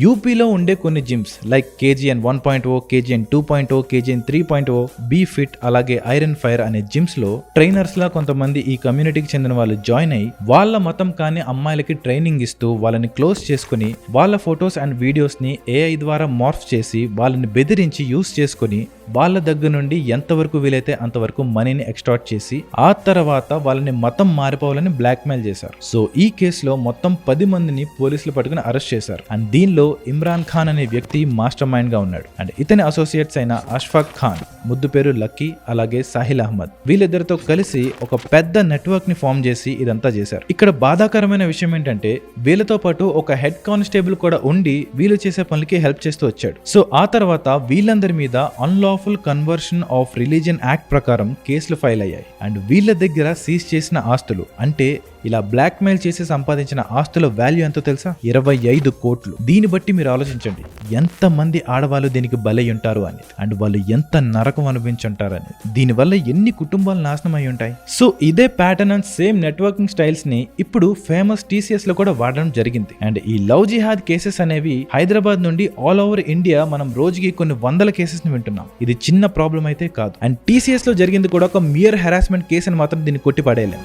యూపీలో ఉండే కొన్ని gyms like KGN 1.0, KGN 2.0, KGN 3.0, be fit అలాగే ఐరన్ ఫైర్ అనే జిమ్స్ లో ట్రైనర్స్ లా కొంతమంది ఈ కమ్యూనిటీకి చెందిన వాళ్ళు జాయిన్ అయ్యి వాళ్ళ మతం కాని అమ్మాయిలకి ట్రైనింగ్ ఇస్తూ వాళ్ళని క్లోజ్ చేసుకుని వాళ్ళ ఫొటోస్ అండ్ వీడియోస్ ని ఏఐ ద్వారా మార్ఫ్ చేసి వాళ్ళని బెదిరించి యూస్ చేసుకుని వాళ్ళ దగ్గర నుండి ఎంతవరకు వీలైతే అంతవరకు మనీని ఎక్స్ట్రాక్ట్ చేసి ఆ తర్వాత వాళ్ళని మతం మారిపోవాలని బ్లాక్ మెయిల్ చేశారు. సో ఈ కేసులో మొత్తం 10 మందిని పోలీసులు పట్టుకుని అరెస్ట్ చేశారు. అండ్ దీనిలో ఇమ్రాన్ ఖాన్ అనే వ్యక్తి మాస్టర్ మైండ్ గా ఉన్నాడు. అండ్ ఇతని అసోసియేట్స్ అయిన అష్ఫాక్ ఖాన్, ముద్దు పేరు లక్కీ, అలాగే సాహిల్ అహ్మద్, వీళ్ళిద్దరితో కలిసి ఒక పెద్ద నెట్వర్క్ ని ఫామ్ చేసి ఇదంతా చేశారు. ఇక్కడ బాధాకరమైన విషయం ఏంటంటే వీళ్ళతో పాటు ఒక హెడ్ కానిస్టేబుల్ కూడా ఉండి వీళ్ళు చేసే పనులకి హెల్ప్ చేస్తూ వచ్చాడు. సో ఆ తర్వాత వీళ్ళందరి మీద unlawful conversion of religion act ప్రకారం కేసులు ఫైల్ అయ్యాయి. అండ్ వీళ్ళ దగ్గర సీజ్ చేసిన ఆస్తులు అంటే ఇలా బ్లాక్ మెయిల్ చేసి సంపాదించిన ఆస్తుల వాల్యూ ఎంతో తెలుసా? 25 కోట్లు. దీన్ని బట్టి మీరు ఆలోచించండి ఎంత మంది ఆడవాళ్ళు దీనికి బలై ఉంటారు అని, అండ్ వాళ్ళు ఎంత నరకం అనుభవించుంటారు అని, దీనివల్ల ఎన్ని కుటుంబాలు నాశనం అయి ఉంటాయి. సో ఇదే pattern and same networking styles ని ఇప్పుడు ఫేమస్ టీసీఎస్ లో కూడా వాడడం జరిగింది. అండ్ ఈ లవ్ జిహాద్ కేసెస్ అనేవి హైదరాబాద్ నుండి ఆల్ ఓవర్ ఇండియా మనం రోజుకి కొన్ని వందల కేసెస్ ని వింటున్నాం. ఇది చిన్న ప్రాబ్లం అయితే కాదు. అండ్ టీసీఎస్ లో జరిగింది కూడా ఒక మియర్ హెరాస్మెంట్ కేసు అని మాత్రం దీన్ని కొట్టి పడేయలేం.